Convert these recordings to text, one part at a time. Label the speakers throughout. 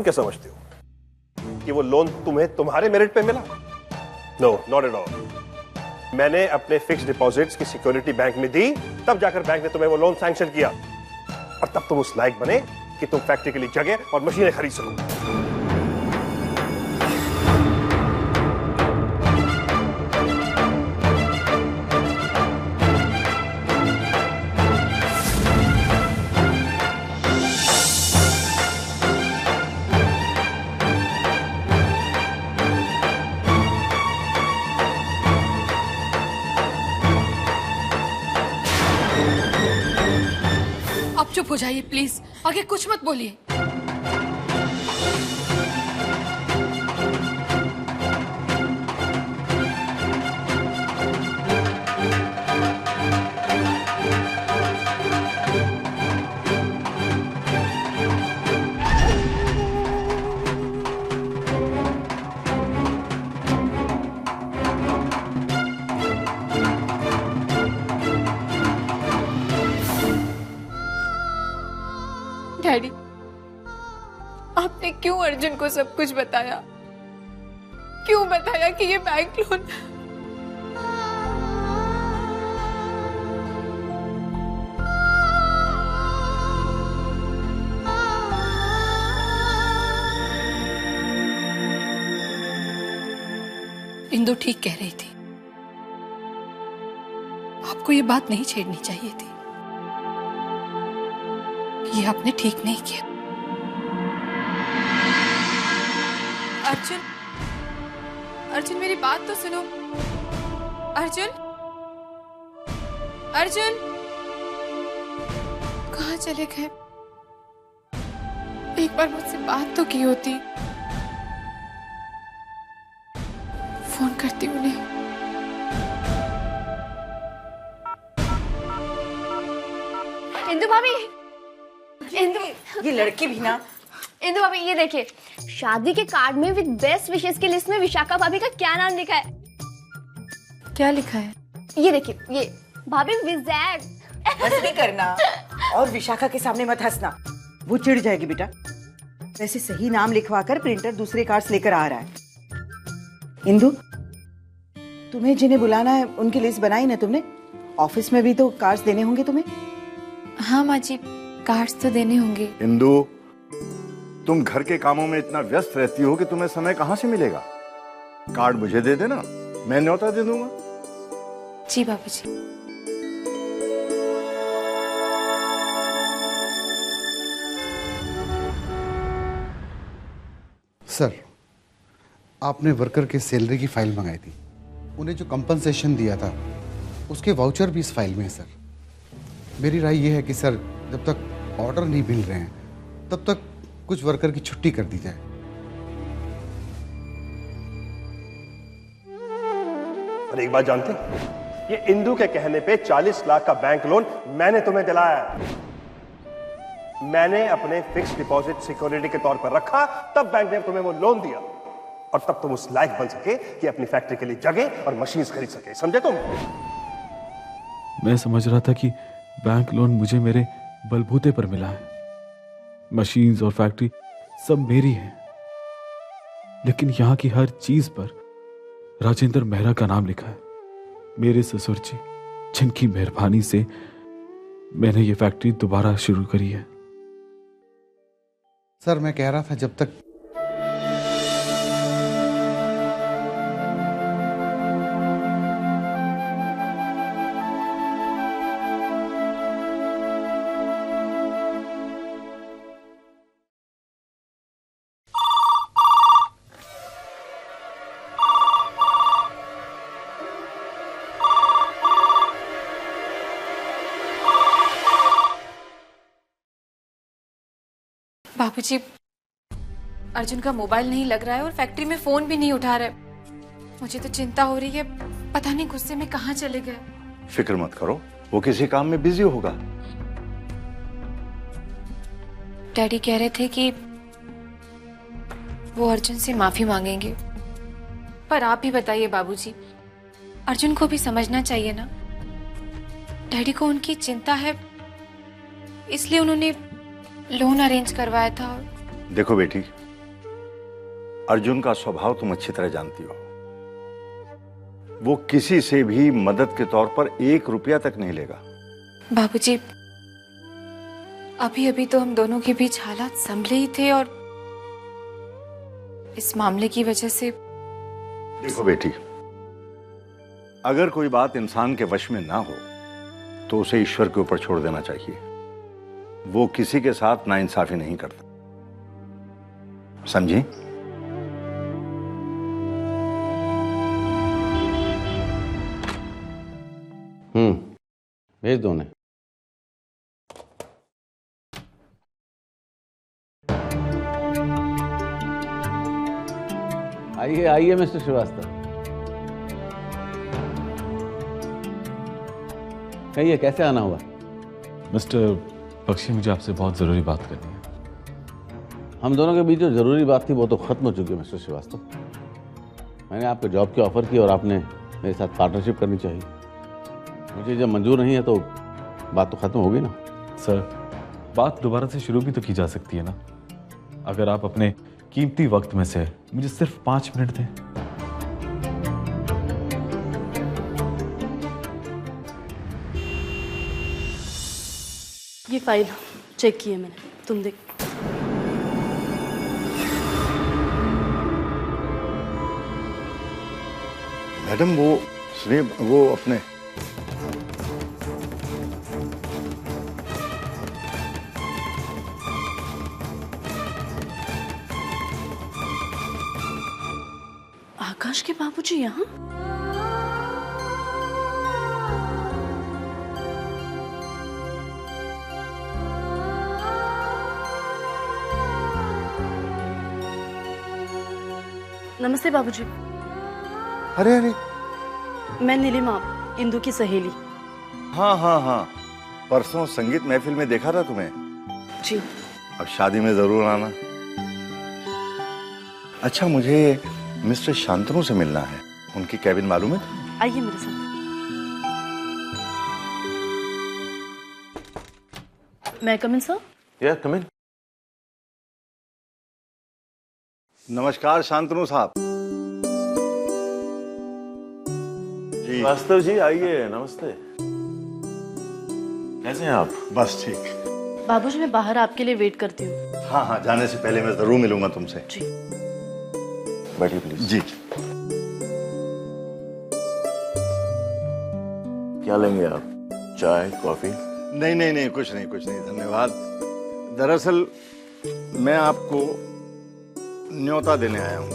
Speaker 1: क्या समझते हो कि वो लोन तुम्हें तुम्हारे मेरिट पे मिला? No, not at all. मैंने अपने फिक्स डिपॉजिट्स की सिक्योरिटी बैंक में दी, तब जाकर बैंक ने तुम्हें वो लोन सैंक्शन किया, और तब तुम उस लायक बने कि तुम फैक्ट्री के लिए जगह और मशीनें खरीद सको।
Speaker 2: चुप हो जाइए प्लीज, आगे कुछ मत बोलिए। डैडी, आपने क्यों अर्जुन को सब कुछ बताया? क्यों बताया कि ये बैंक लोन? इंदु ठीक कह रही थी, आपको ये बात नहीं छेड़नी चाहिए थी। ये आपने ठीक नहीं किया। अर्जुन, अर्जुन मेरी बात तो सुनो। अर्जुन, अर्जुन कहाँ चले गए? एक बार मुझसे बात तो की होती। फोन करती हूँ उन्हें।
Speaker 3: इंदु भाभी, इंदु,
Speaker 4: ये लड़की भी ना।
Speaker 3: इंदु भाभी ये देखिए, शादी के कार्ड में विद बेस्ट विशेस की लिस्ट में विशाखा भाभी का क्या नाम लिखा है?
Speaker 2: क्या लिखा है?
Speaker 3: ये देखिए, ये भाभी विजैक।
Speaker 4: बस नहीं करना, और विशाखा के सामने मत हंसना, वो चिढ़ जाएगी बेटा। वैसे सही नाम लिखवा कर प्रिंटर दूसरे कार्ड्स लेकर आ रहा है। इंदु, तुम्हें जिन्हें बुलाना है उनकी लिस्ट बनाई ना तुमने? ऑफिस में भी तो कार्ड्स देने होंगे तुम्हें।
Speaker 2: हाँ माँ जी, कार्ड्स तो देने होंगे।
Speaker 5: इंदु, तुम घर के कामों में इतना व्यस्त रहती हो कि तुम्हें समय कहाँ से मिलेगा? कार्ड मुझे दे देना, मैं न्योता दे दूंगा।
Speaker 2: जी बाबूजी।
Speaker 6: सर, आपने वर्कर के सैलरी की फाइल मंगाई थी, उन्हें जो कंपनसेशन दिया था उसके वाउचर भी इस फाइल में है सर। मेरी राय यह है कि सर, जब तक ऑर्डर नहीं मिल रहे हैं तब तक कुछ वर्कर की छुट्टी कर दी जाए।
Speaker 1: और एक बात जानते हैं, ये इंदु के कहने पे 40 लाख का बैंक लोन मैंने तुम्हें दिलाया है। मैंने अपने फिक्स डिपॉजिट सिक्योरिटी के तौर पर रखा, तब बैंक ने तुम्हें वो लोन दिया, और तब तुम उस लायक बन सके कि अपनी फैक्ट्री के लिए जगह और मशीन्स खरीद सके। समझे तुम?
Speaker 7: मैं समझ रहा था कि बैंक लोन मुझे मेरे बलबूते पर मिला है, मशीन्स और फैक्ट्री सब मेरी है, लेकिन यहां की हर चीज पर राजेंद्र मेहरा का नाम लिखा है। मेरे ससुर जी, जिनकी मेहरबानी से मैंने ये फैक्ट्री दोबारा शुरू करी है।
Speaker 6: सर, मैं कह रहा था जब तक
Speaker 2: बाबूजी, अर्जुन का मोबाइल नहीं लग रहा है और फैक्ट्री में फोन भी नहीं उठा रहा है। मुझे तो चिंता हो रही है, पता नहीं गुस्से में कहाँ चले गए।
Speaker 5: फिक्र मत करो, वो किसी काम में बिजी होगा।
Speaker 2: डैडी कह रहे थे कि वो अर्जुन से माफी मांगेंगे, पर आप भी बताइए बाबूजी, अर्जुन को भी समझना चाहिए ना। डैडी को उनकी चिंता है, इसलिए उन्होंने लोन अरेंज करवाया था।
Speaker 5: देखो बेटी, अर्जुन का स्वभाव तुम अच्छी तरह जानती हो। वो किसी से भी मदद के तौर पर 1 रुपया तक नहीं लेगा।
Speaker 2: बाबूजी, अभी अभी तो हम दोनों के बीच हालात संभले ही थे और इस मामले की वजह से।
Speaker 5: देखो बेटी, अगर कोई बात इंसान के वश में ना हो तो उसे ईश्वर के ऊपर छोड़ देना चाहिए। वो किसी के साथ नाइंसाफी नहीं करता, समझी?
Speaker 8: भेज दो उन्हें। आइए आइए मिस्टर श्रीवास्तव, कहिए कैसे आना हुआ?
Speaker 7: मिस्टर बख्शी, मुझे आपसे बहुत ज़रूरी बात करनी है।
Speaker 8: हम दोनों के बीच जो जरूरी बात थी वो तो खत्म हो चुकी है मिस्टर श्रीवास्तव। मैंने आपको जॉब की ऑफर की और आपने मेरे साथ पार्टनरशिप करनी चाहिए। मुझे जब मंजूर नहीं है तो बात तो खत्म होगी ना।
Speaker 7: सर, बात दोबारा से शुरू भी तो की जा सकती है ना। अगर आप अपने कीमती वक्त में से मुझे सिर्फ 5 मिनट दें।
Speaker 9: ये फाइल चेक की है मैंने, तुम देख।
Speaker 5: मैडम वो अपने
Speaker 9: आकाश के बाबूजी यहाँ? नमस्ते बाबूजी।
Speaker 5: अरे अरे,
Speaker 9: मैं नीलिमा, इंदु की सहेली।
Speaker 5: हाँ, परसों संगीत महफिल में देखा था तुम्हें।
Speaker 9: जी।
Speaker 5: अब शादी में जरूर आना। अच्छा, मुझे मिस्टर शांतनु से मिलना है। उनकी कैबिन मालूम है?
Speaker 9: आइए मेरे साथ। मैं कम इन सर?
Speaker 8: या कम इन।
Speaker 5: नमस्कार शांतनु साहब जी।
Speaker 10: वास्तव जी आइए, नमस्ते। कैसे हैं आप?
Speaker 5: बस ठीक।
Speaker 9: बाबूजी मैं बाहर आपके लिए वेट करती हूँ।
Speaker 5: हाँ, जाने से पहले मैं जरूर मिलूंगा तुमसे।
Speaker 9: जी।
Speaker 10: बैठिए प्लीज।
Speaker 5: जी।
Speaker 10: क्या लेंगे आप? चाय, कॉफी?
Speaker 5: नहीं, कुछ नहीं, धन्यवाद। दरअसल मैं आपको न्योता देने आया हूं।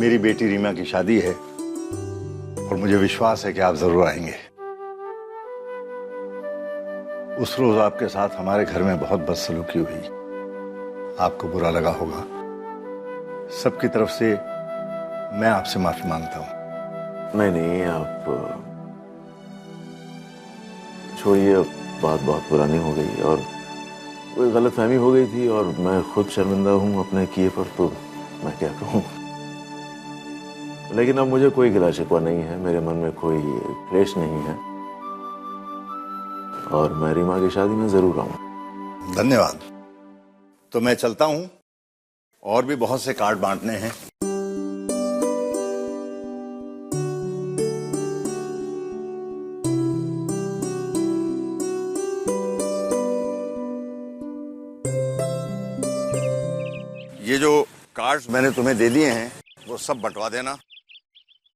Speaker 5: मेरी बेटी रीमा की शादी है और मुझे विश्वास है कि आप जरूर आएंगे। उस रोज आपके साथ हमारे घर में बहुत बदसलूकी हुई, आपको बुरा लगा होगा। सबकी तरफ से मैं आपसे माफी मांगता हूं।
Speaker 10: नहीं, आप छोड़िए, बात बहुत पुरानी हो गई और कोई गलतफहमी हो गई थी और मैं खुद शर्मिंदा हूँ अपने किए पर, तो मैं क्या कहूँ। लेकिन अब मुझे कोई गिला शिकवा नहीं है, मेरे मन में कोई क्लेश नहीं है और मैं रीमा की शादी में जरूर आऊँ।
Speaker 5: धन्यवाद। तो मैं चलता हूं, और भी बहुत से कार्ड बांटने हैं। ये जो कार्ड्स मैंने तुम्हें दे दिए हैं वो सब बंटवा देना।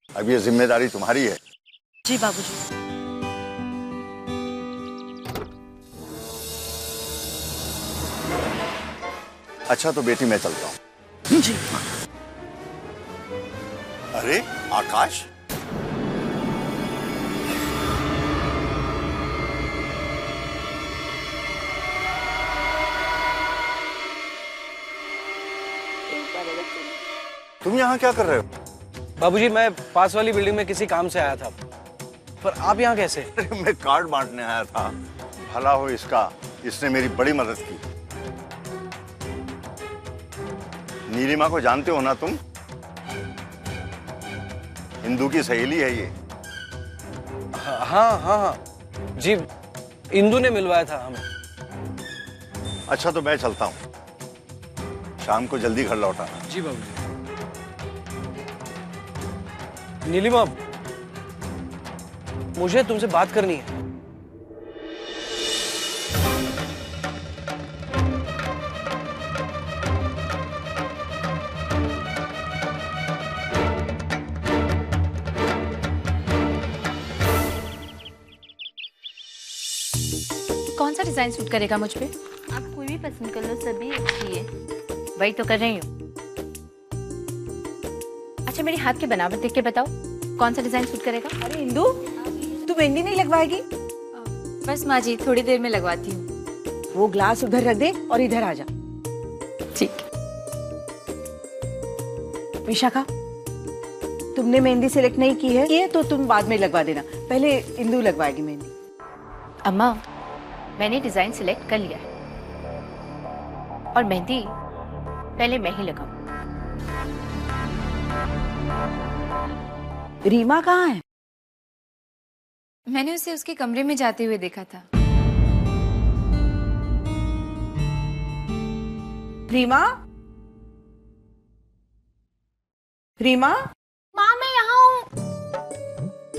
Speaker 5: अब ये जिम्मेदारी तुम्हारी है।
Speaker 9: जी बाबूजी।
Speaker 5: अच्छा तो बेटी मैं चलता हूँ।
Speaker 9: जी।
Speaker 5: अरे आकाश, तुम यहाँ क्या कर रहे हो?
Speaker 11: बाबूजी मैं पास वाली बिल्डिंग में किसी काम से आया था, पर आप यहाँ कैसे?
Speaker 5: मैं कार्ड बांटने आया था। भला हो इसका, इसने मेरी बड़ी मदद की। नीलिमा को जानते हो ना तुम? इंदु की सहेली है ये।
Speaker 11: हाँ जी, इंदु ने मिलवाया था हमें।
Speaker 5: अच्छा तो मैं चलता हूँ। शाम को जल्दी घर लौटाना।
Speaker 11: जी बाबूजी। नीलिमा, मुझे तुमसे बात करनी है।
Speaker 2: कौन सा डिजाइन सूट करेगा मुझ पे?
Speaker 9: आप कोई भी पसंद कर लो, सभी अच्छी है। वही तो कर रही हूँ।
Speaker 2: अच्छा मेरी हाथ की बनावट देख के बताओ कौन सा डिजाइन सूट करेगा?
Speaker 4: अरे इंदु, तू मेहंदी नहीं लगवाएगी?
Speaker 2: बस माँ जी थोड़ी देर में लगवाती हूँ।
Speaker 4: वो ग्लास उधर रख दे और इधर आ जा।
Speaker 2: ठीक।
Speaker 4: विशाखा, तुमने मेहंदी सेलेक्ट नहीं की है? ये तो तुम बाद में लगवा देना, पहले इंदु लगवाएगी मेहंदी।
Speaker 2: अम्मा मैंने डिजाइन सिलेक्ट कर लिया है और मेहंदी पहले मैं ही लगाऊं।
Speaker 4: रीमा कहाँ है?
Speaker 2: मैंने उसे उसके कमरे में जाते हुए देखा था।
Speaker 4: रीमा? रीमा?
Speaker 3: माँ मैं यहाँ हूँ।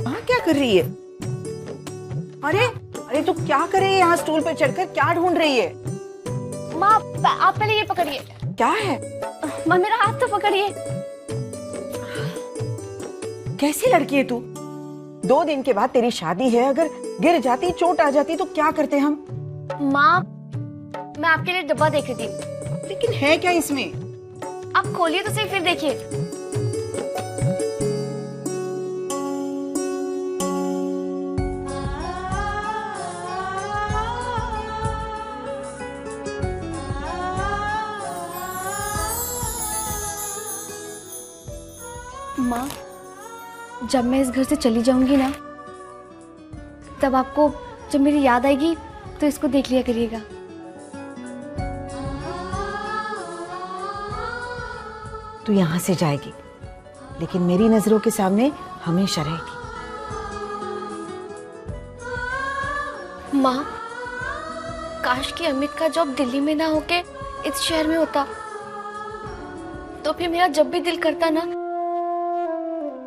Speaker 4: वहाँ क्या कर रही है? अरे अरे तू क्या कर रही है यहाँ स्टूल पर चढ़कर? क्या ढूंढ रही है?
Speaker 3: माँ आप पहले ये पकड़िए।
Speaker 4: क्या है?
Speaker 3: माँ मेरा हाथ तो पकड़िए।
Speaker 4: कैसी लड़की है तू? 2 दिन के बाद तेरी शादी है, अगर गिर जाती, चोट आ जाती तो क्या करते हम?
Speaker 3: माँ मैं आपके लिए डब्बा देख रही थी।
Speaker 4: लेकिन है क्या इसमें?
Speaker 3: आप खोलिए तो सही, फिर देखिए। माँ जब मैं इस घर से चली जाऊंगी ना, तब आपको जब मेरी याद आएगी तो इसको देख लिया करिएगा।
Speaker 4: तू यहाँ से जाएगी, लेकिन मेरी नजरों के सामने हमेशा रहेगी।
Speaker 3: माँ काश कि अमित का जॉब दिल्ली में ना होके इस शहर में होता, तो फिर मेरा जब भी दिल करता ना,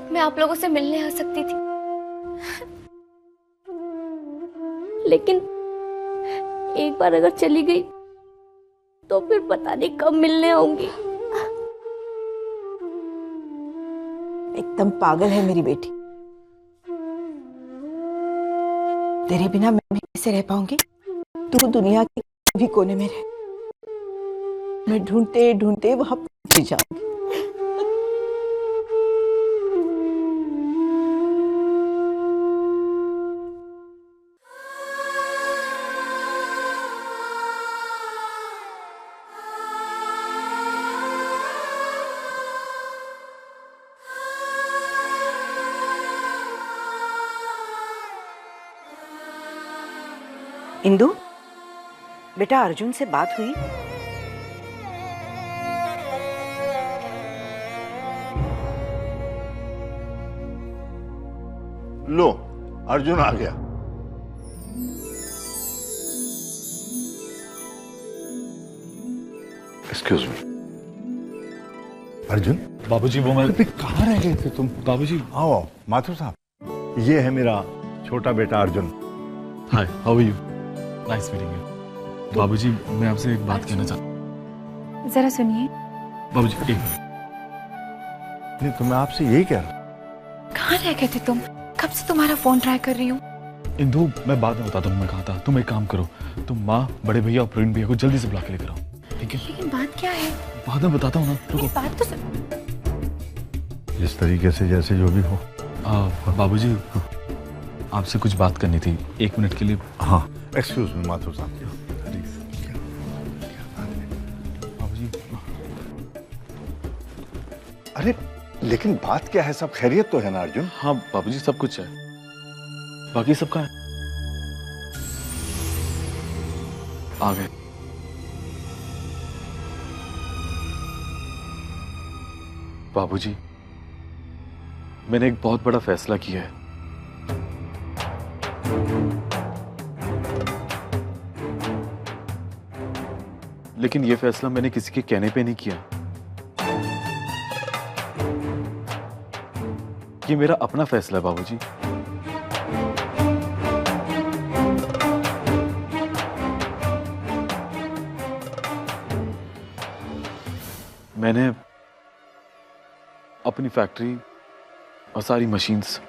Speaker 3: मैं आप लोगों से मिलने आ सकती थी। लेकिन एक बार अगर चली गई तो फिर पता नहीं कब मिलने आऊंगी।
Speaker 4: एकदम पागल है मेरी बेटी। तेरे बिना मैं कैसे रह पाऊंगी? तू दुनिया के भी कोने में रह, मैं ढूंढते ढूंढते वहां पहुंच जाऊंगी। इंदु, बेटा अर्जुन से बात हुई?
Speaker 5: लो अर्जुन आ गया। Excuse me. अर्जुन?
Speaker 7: बाबूजी वो मैं
Speaker 5: कहाँ रह गए थे तुम?
Speaker 7: बाबूजी
Speaker 5: आओ आओ माथुर साहब, ये है मेरा छोटा बेटा Arjun.
Speaker 7: Hi, how are you? Nice meeting you. बाबूजी मैं आपसे एक बात कहना चाहता हूँ।
Speaker 2: जरा सुनिए।
Speaker 7: बाबूजी एक
Speaker 5: नहीं तो मैं आपसे यही कह रहा हूँ।
Speaker 2: कहाँ रह गए थे तुम? कब से तुम्हारा फोन ट्राई कर रही हूँ।
Speaker 7: इंदु मैं बाद में बताता हूँ मैं कहा था। तुम एक काम करो, तुम माँ, बड़े भैया और प्रवीण भैया को जल्दी से बुला के लेकर आओ, ठीक है?
Speaker 2: लेकिन बात क्या है?
Speaker 7: बाद में बताता हूँ ना, रुको।
Speaker 2: बात तो सुन।
Speaker 5: इस तरीके से जैसे जो भी हो।
Speaker 7: बाबूजी आपसे कुछ बात करनी थी, 1 मिनट के लिए।
Speaker 5: हाँ एक्सक्यूज मी माथुर साहब।
Speaker 7: बाबूजी
Speaker 5: अरे लेकिन बात क्या है? सब खैरियत तो है ना अर्जुन?
Speaker 7: हाँ बाबूजी सब कुछ है, बाकी सब कहाँ है? आ गए। बाबूजी मैंने एक बहुत बड़ा फैसला किया है। लेकिन यह फैसला मैंने किसी के कहने पे नहीं किया। ये मेरा अपना फैसला है बाबूजी। मैंने अपनी फैक्ट्री और सारी मशीन्स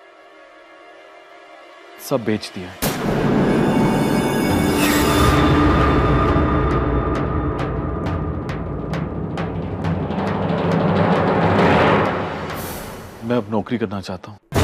Speaker 7: सब बेच दिया है। मैं अब नौकरी करना चाहता हूं।